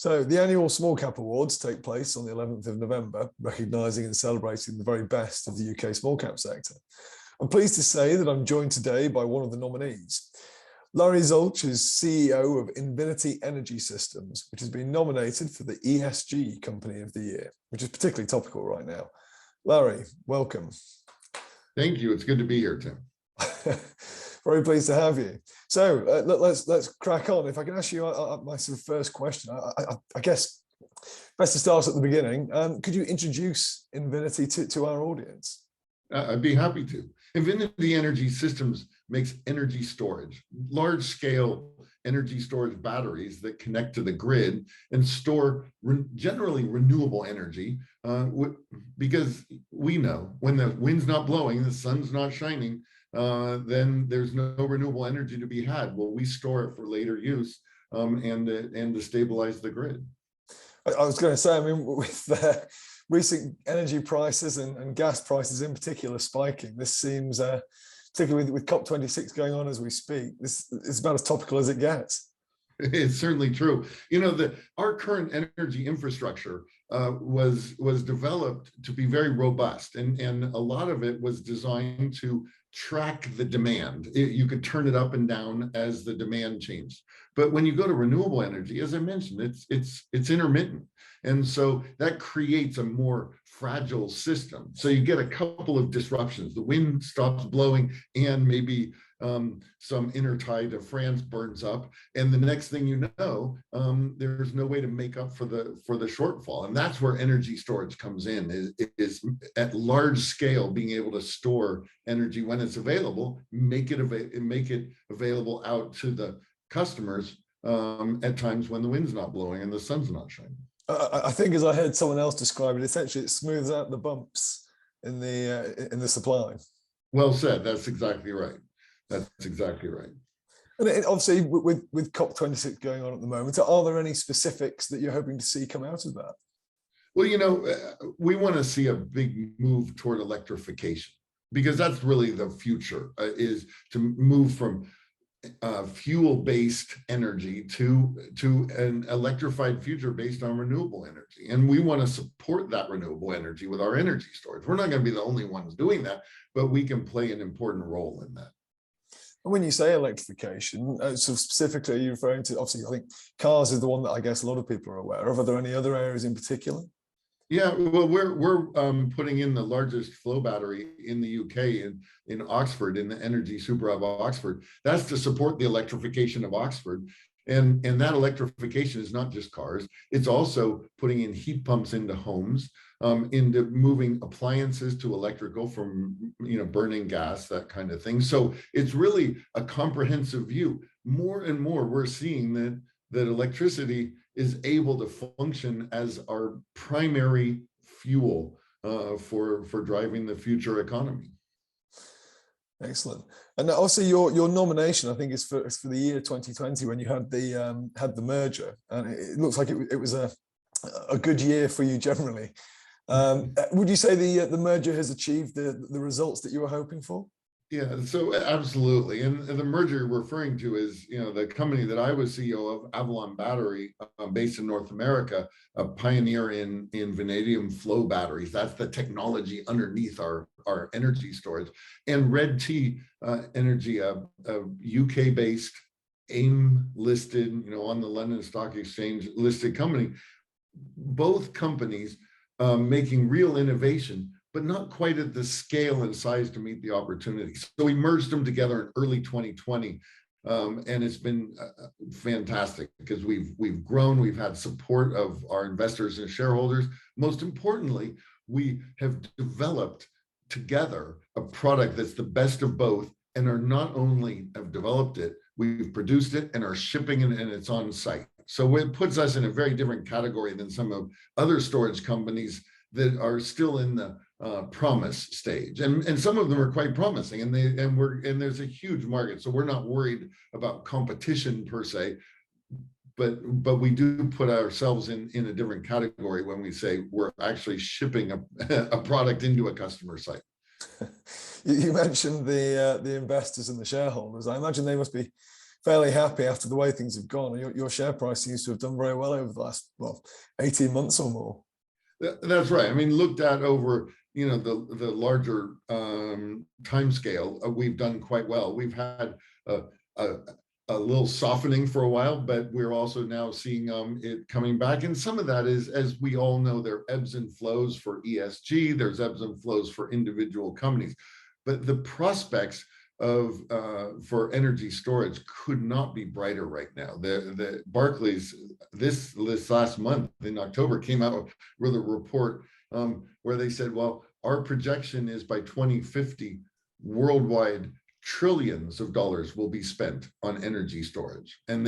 So the annual Small Cap Awards take place on the 11th of November, recognising and celebrating the very best of the UK small cap sector. I'm pleased to say that I'm joined today by one of the nominees. Larry Zulch is CEO of Invinity Energy Systems, which has been nominated for the ESG Company of the Year, which is particularly topical right now. Larry, welcome. Thank you. It's good to be here, Tim. Very pleased to have you. So let's crack on. If I can ask you my sort of first question, I guess best to start at the beginning. Could you introduce Invinity to our audience? I'd be happy to. Invinity Energy Systems makes energy storage, large-scale energy storage batteries that connect to the grid and store generally renewable energy, because we know when the wind's not blowing, the sun's not shining, then there's no renewable energy to be had. Well, we store it for later use and to stabilize the grid. I was going to say, I mean, with recent energy prices and gas prices in particular spiking, this seems, particularly with COP26 going on as we speak, this is about as topical as it gets. It's certainly true. You know, our current energy infrastructure was developed to be very robust, and a lot of it was designed to track the demand. You could turn it up and down as the demand changed. But when you go to renewable energy, as I mentioned, it's intermittent. And so that creates a more fragile system. So you get a couple of disruptions. The wind stops blowing and maybe some intertide of France burns up. And the next thing you know, there's no way to make up for the shortfall. And that's where energy storage comes in, is at large scale being able to store energy when it's available, make it available out to the customers at times when the wind's not blowing and the sun's not shining. I think, as I heard someone else describe it, essentially it smooths out the bumps in the supply. Well said. That's exactly right. That's exactly right. And obviously, with COP26 going on at the moment, are there any specifics that you're hoping to see come out of that? Well, you know, we want to see a big move toward electrification, because that's really the future, is to move from fuel-based energy to an electrified future based on renewable energy. And we want to support that renewable energy with our energy storage. We're not going to be the only ones doing that, but we can play an important role in that. When you say electrification, so specifically, are you referring to, obviously, I think cars is the one that I guess a lot of people are aware of. Are there any other areas in particular? Yeah, well, we're putting in the largest flow battery in the UK in Oxford, in the Energy Super Hub Oxford. That's to support the electrification of Oxford. And that electrification is not just cars, it's also putting in heat pumps into homes, into moving appliances to electrical from, you know, burning gas, that kind of thing. So it's really a comprehensive view. More and more, we're seeing that electricity is able to function as our primary fuel for driving the future economy. Excellent. And also your nomination, I think, is for the year 2020, when you had the merger, and it looks like it was a good year for you generally. Would you say the merger has achieved the results that you were hoping for? Yeah, so absolutely. And the merger you're referring to is, you know, the company that I was CEO of, Avalon Battery, based in North America, a pioneer in vanadium flow batteries. That's the technology underneath our energy storage. And Red T Energy, a UK-based, AIM-listed, you know, on the London Stock Exchange listed company. Both companies making real innovation, but not quite at the scale and size to meet the opportunities. So we merged them together in early 2020, and it's been fantastic, because we've grown, we've had support of our investors and shareholders. Most importantly, we have developed together a product that's the best of both, and are not only have developed it, we've produced it and are shipping it, and it's on site. So it puts us in a very different category than some of other storage companies that are still in the promise stage, and some of them are quite promising, and there's a huge market, so we're not worried about competition per se, but we do put ourselves in a different category when we say we're actually shipping a product into a customer site. You mentioned the investors and the shareholders. I imagine they must be fairly happy after the way things have gone. Your share price seems to have done very well over the last, well, 18 months or more. That's right. I mean, looked at over, you know, the larger time scale, we've done quite well. We've had a little softening for a while, but we're also now seeing it coming back. And some of that is, as we all know, there are ebbs and flows for ESG, there's ebbs and flows for individual companies. But the prospects of for energy storage could not be brighter right now. The Barclays this last month in October came out with a report where they said, well, our projection is by 2050 worldwide trillions of dollars will be spent on energy storage, and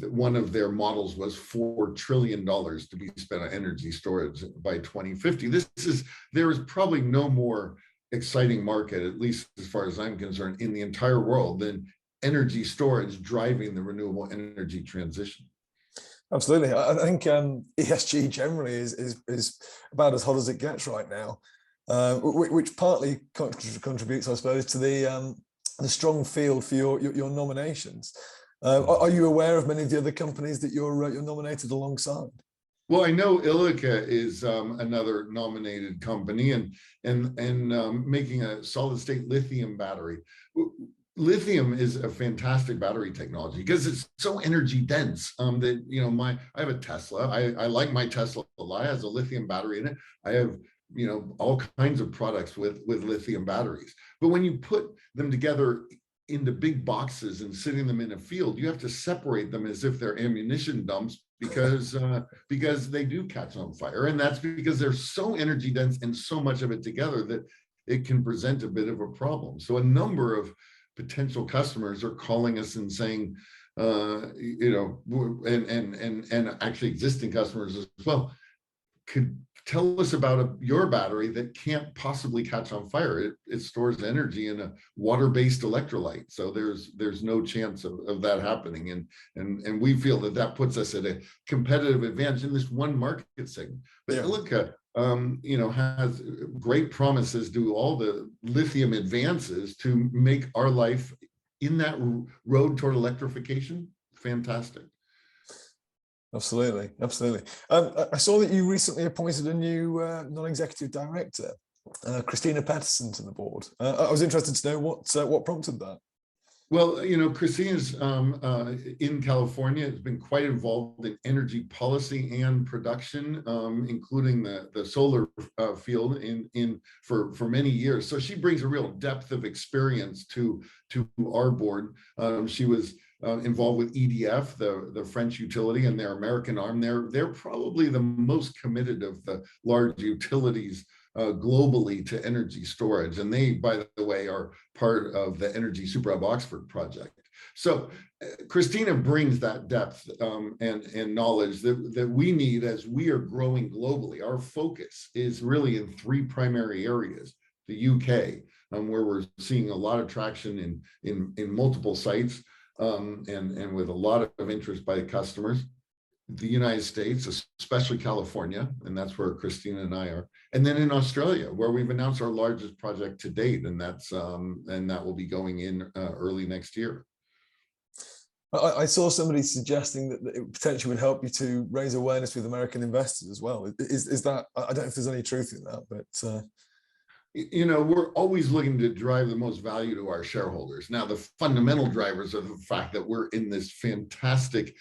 one of their models was $4 trillion to be spent on energy storage by 2050. There is probably no more exciting market, at least as far as I'm concerned, in the entire world than energy storage driving the renewable energy transition. Absolutely. I think ESG generally is about as hot as it gets right now, which partly contributes, I suppose, to the strong field for your nominations. Are you aware of many of the other companies that you're nominated alongside? Well, I know Ilika is another nominated company, and making a solid state lithium battery. Lithium is a fantastic battery technology because it's so energy dense that, you know, I have a Tesla. I like my Tesla a lot. It has a lithium battery in it. I have, you know, all kinds of products with lithium batteries. But when you put them together into big boxes and sitting them in a field, you have to separate them as if they're ammunition dumps because they do catch on fire. And that's because they're so energy dense and so much of it together that it can present a bit of a problem. So a number of potential customers are calling us and saying, you know, and actually existing customers as well, could tell us about your battery that can't possibly catch on fire. It stores energy in a water-based electrolyte, so there's no chance of that happening. And we feel that puts us at a competitive advantage in this one market segment. But yeah. Ilika, you know, has great promises, do all the lithium advances to make our life in that road toward electrification fantastic. Absolutely, absolutely. I saw that you recently appointed a new non-executive director, Christina Pettersson, to the board. I was interested to know what prompted that. Well, you know, Christina's in California, has been quite involved in energy policy and production, including the solar field for many years. So she brings a real depth of experience to our board. She was involved with EDF, the French utility, and their American arm. They're probably the most committed of the large utilities globally to energy storage. And they, by the way, are part of the Energy Super Hub Oxford project. So Christina brings that depth and knowledge that we need as we are growing globally. Our focus is really in three primary areas: the UK, where we're seeing a lot of traction in multiple sites, and with a lot of interest by customers; the United States, especially California, and that's where Christina and I are; and then in Australia, where we've announced our largest project to date, and that will be going in early next year. I saw somebody suggesting that it potentially would help you to raise awareness with American investors as well. Is that, I don't know if there's any truth in that, but you know, we're always looking to drive the most value to our shareholders. Now, the fundamental drivers are the fact that we're in this fantastic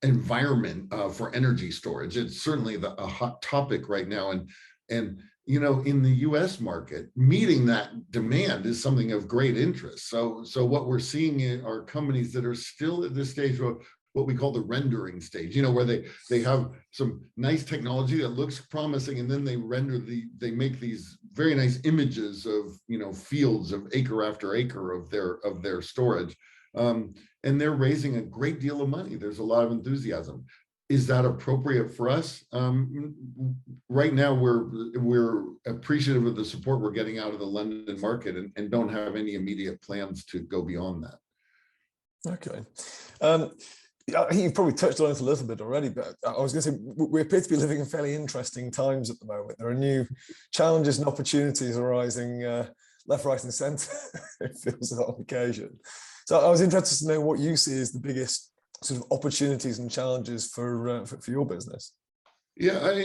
environment for energy storage. It's certainly a hot topic right now, and you know, in the U.S. market, meeting that demand is something of great interest. So what we're seeing are companies that are still at this stage of what we call the rendering stage, you know, where they have some nice technology that looks promising, and then they make these very nice images of, you know, fields of acre after acre of their storage, and they're raising a great deal of money. There's a lot of enthusiasm. Is that appropriate for us? Right now, we're appreciative of the support we're getting out of the London market, and don't have any immediate plans to go beyond that. Okay. I think you've probably touched on it a little bit already, but I was going to say, we appear to be living in fairly interesting times at the moment. There are new challenges and opportunities arising left, right, and centre, it feels on occasion. So I was interested to know what you see as the biggest sort of opportunities and challenges for your business. Yeah,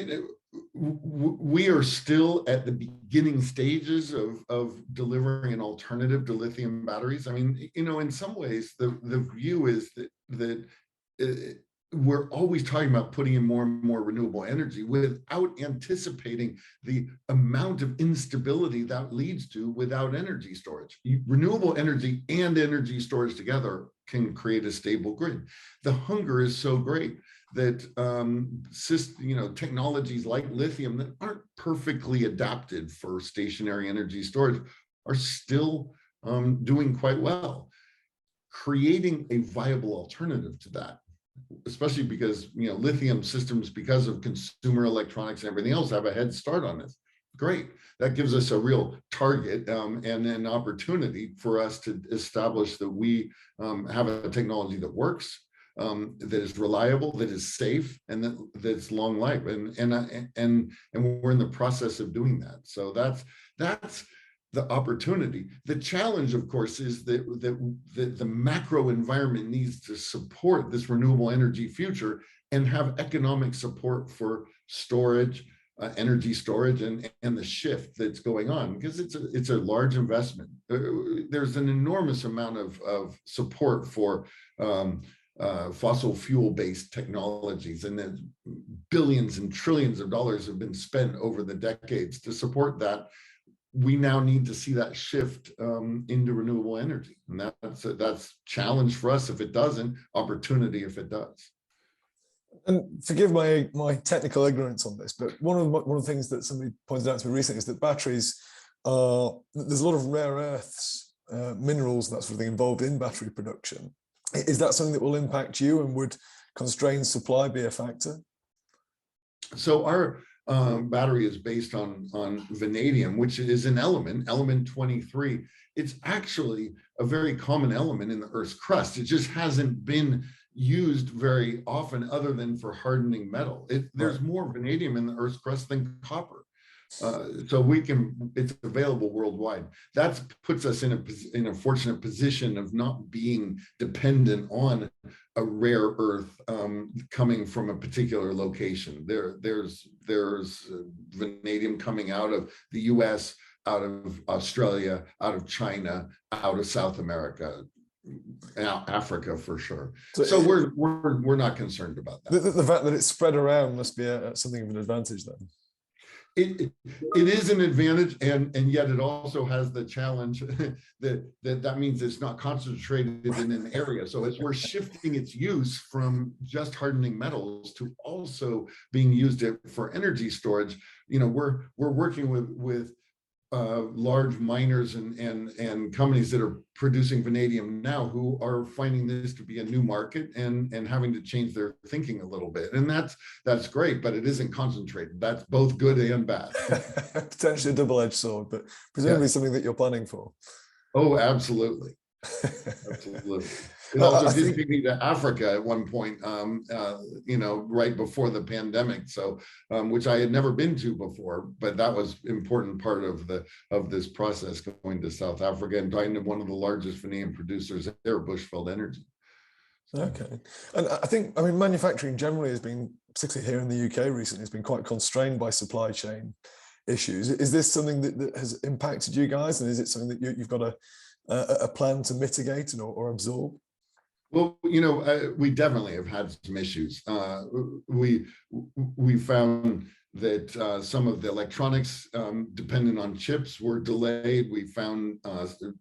we are still at the beginning stages of delivering an alternative to lithium batteries. I mean, in some ways, the view is that we're always talking about putting in more and more renewable energy without anticipating the amount of instability that leads to without energy storage. Renewable energy and energy storage together can create a stable grid. The hunger is so great that technologies like lithium that aren't perfectly adapted for stationary energy storage are still doing quite well. Creating a viable alternative to that, especially because lithium systems, because of consumer electronics and everything else, have a head start on this. Great. That gives us a real target and an opportunity for us to establish that we have a technology that works, that is reliable, that is safe, and that's long life. And we're in the process of doing that. So that's the opportunity. The challenge, of course, is that the macro environment needs to support this renewable energy future and have economic support for storage, energy storage, and the shift that's going on, because it's a large investment. There's an enormous amount of support for fossil fuel-based technologies, and then billions and trillions of dollars have been spent over the decades to support that. We now need to see that shift into renewable energy, and that's a challenge for us if it doesn't, opportunity if it does. And forgive my technical ignorance on this, but one of the things that somebody pointed out to me recently is that batteries there's a lot of rare earths, minerals, and that sort of thing involved in battery production. Is that something that will impact you, and would constrained supply be a factor? So our battery is based on vanadium, which is an element 23. It's actually a very common element in the Earth's crust. It just hasn't been used very often other than for hardening metal. There's more vanadium in the Earth's crust than copper. So it's available worldwide. That puts us in a fortunate position of not being dependent on a rare earth coming from a particular location. There's vanadium coming out of the US, out of Australia, out of China, out of South America, Africa for sure. So we're not concerned about that. The fact that it's spread around must be something of an advantage then. It is an advantage, and yet it also has the challenge that means it's not concentrated in an area. So as we're shifting its use from just hardening metals to also being used for energy storage, we're working with large miners and companies that are producing vanadium now, who are finding this to be a new market and having to change their thinking a little bit. And that's great, but it isn't concentrated. That's both good and bad. Potentially a double-edged sword, but presumably something that you're planning for. Oh, absolutely. Absolutely. It also did take me to Africa at one point, right before the pandemic. So, which I had never been to before, but that was important part of this process, going to South Africa and talking to one of the largest vanadium producers there, Bushveld Energy. So. Okay, and I mean, manufacturing generally has been, particularly here in the UK recently, has been quite constrained by supply chain issues. Is this something that has impacted you guys, and is it something that you've got a plan to mitigate or absorb? Well, we definitely have had some issues. We found that some of the electronics dependent on chips were delayed. We found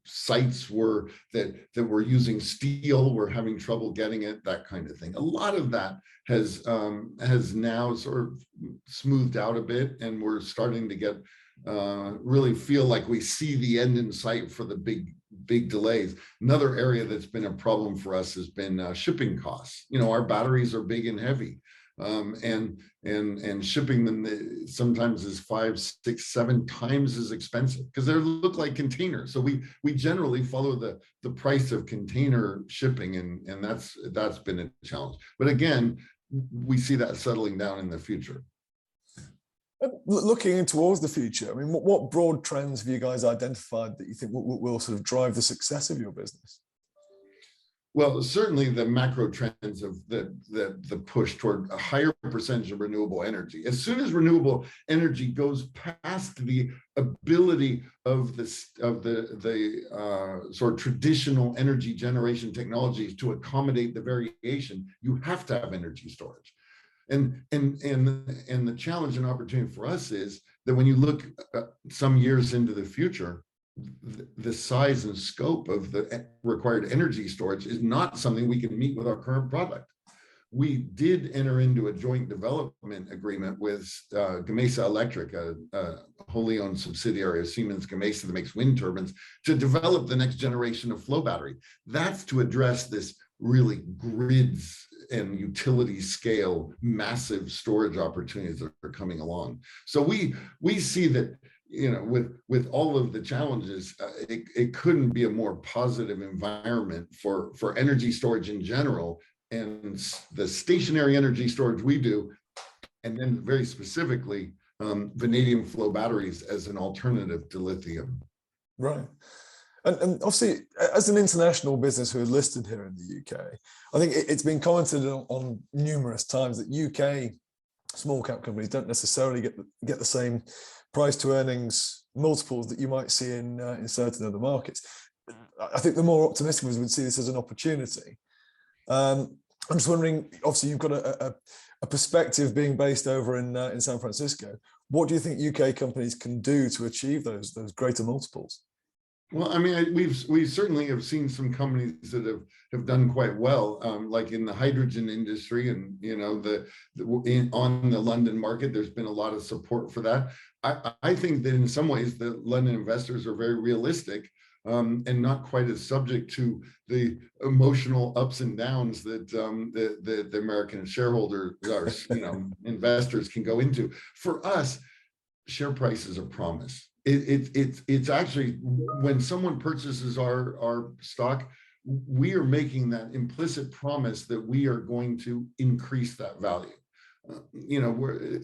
sites that were using steel were having trouble getting it, that kind of thing. A lot of that has now sort of smoothed out a bit, and we're starting to get really feel like we see the end in sight for the big delays. Another area that's been a problem for us has been shipping costs. Our batteries are big and heavy, and shipping them sometimes is 5, 6, 7 times as expensive because they look like containers. So we generally follow the price of container shipping, and that's been a challenge. But again, we see that settling down in the future. Looking towards the future, I mean, what broad trends have you guys identified that you think will sort of drive the success of your business? Well, certainly the macro trends of the push toward a higher percentage of renewable energy. As soon as renewable energy goes past the ability of the sort of traditional energy generation technologies to accommodate the variation, you have to have energy storage. And the challenge and opportunity for us is that when you look some years into the future, the size and scope of the required energy storage is not something we can meet with our current product. We did enter into a joint development agreement with Gamesa Electric, a wholly owned subsidiary of Siemens Gamesa that makes wind turbines, to develop the next generation of flow battery. That's to address this really grids and utility scale massive storage opportunities that are coming along. So we see that, you know, with all of the challenges, it couldn't be a more positive environment for energy storage in general, and the stationary energy storage we do, and then very specifically vanadium flow batteries as an alternative to lithium. Right. And obviously, as an international business who is listed here in the UK, I think it's been commented on numerous times that UK small cap companies don't necessarily get the same price to earnings multiples that you might see in certain other markets. I think the more optimistic ones would see this as an opportunity. I'm just wondering, obviously you've got a perspective being based over in San Francisco. What do you think UK companies can do to achieve those greater multiples? Well, I mean, we certainly have seen some companies that have done quite well, like in the hydrogen industry, and you know, on the London market, there's been a lot of support for that. I think that in some ways the London investors are very realistic and not quite as subject to the emotional ups and downs that the American shareholders or investors can go into. For us, share price is a promise. It's actually, when someone purchases our stock, we are making that implicit promise that we are going to increase that value. We're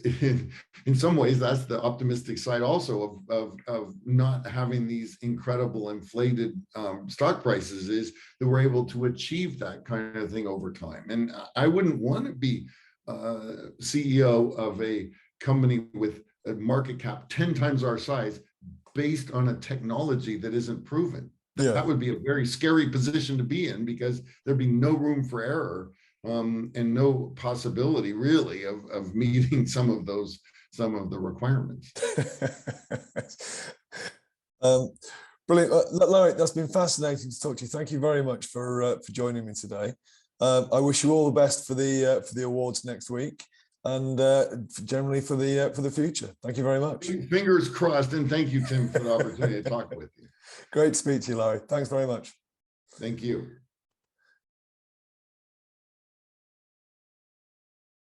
in some ways, that's the optimistic side also of not having these incredible inflated stock prices, is that we're able to achieve that kind of thing over time. And I wouldn't want to be CEO of a company with a market cap 10 times our size based on a technology that isn't proven. Yeah. That would be a very scary position to be in, because there'd be no room for error and no possibility really of meeting some of the requirements. Brilliant. Larry, that's been fascinating to talk to you. Thank you very much for joining me today. I wish you all the best for the awards next week, and generally for the future. Thank you very much. Fingers crossed, and thank you, Tim, for the opportunity to talk with you. Great to speak to you, Larry. Thanks very much. Thank you.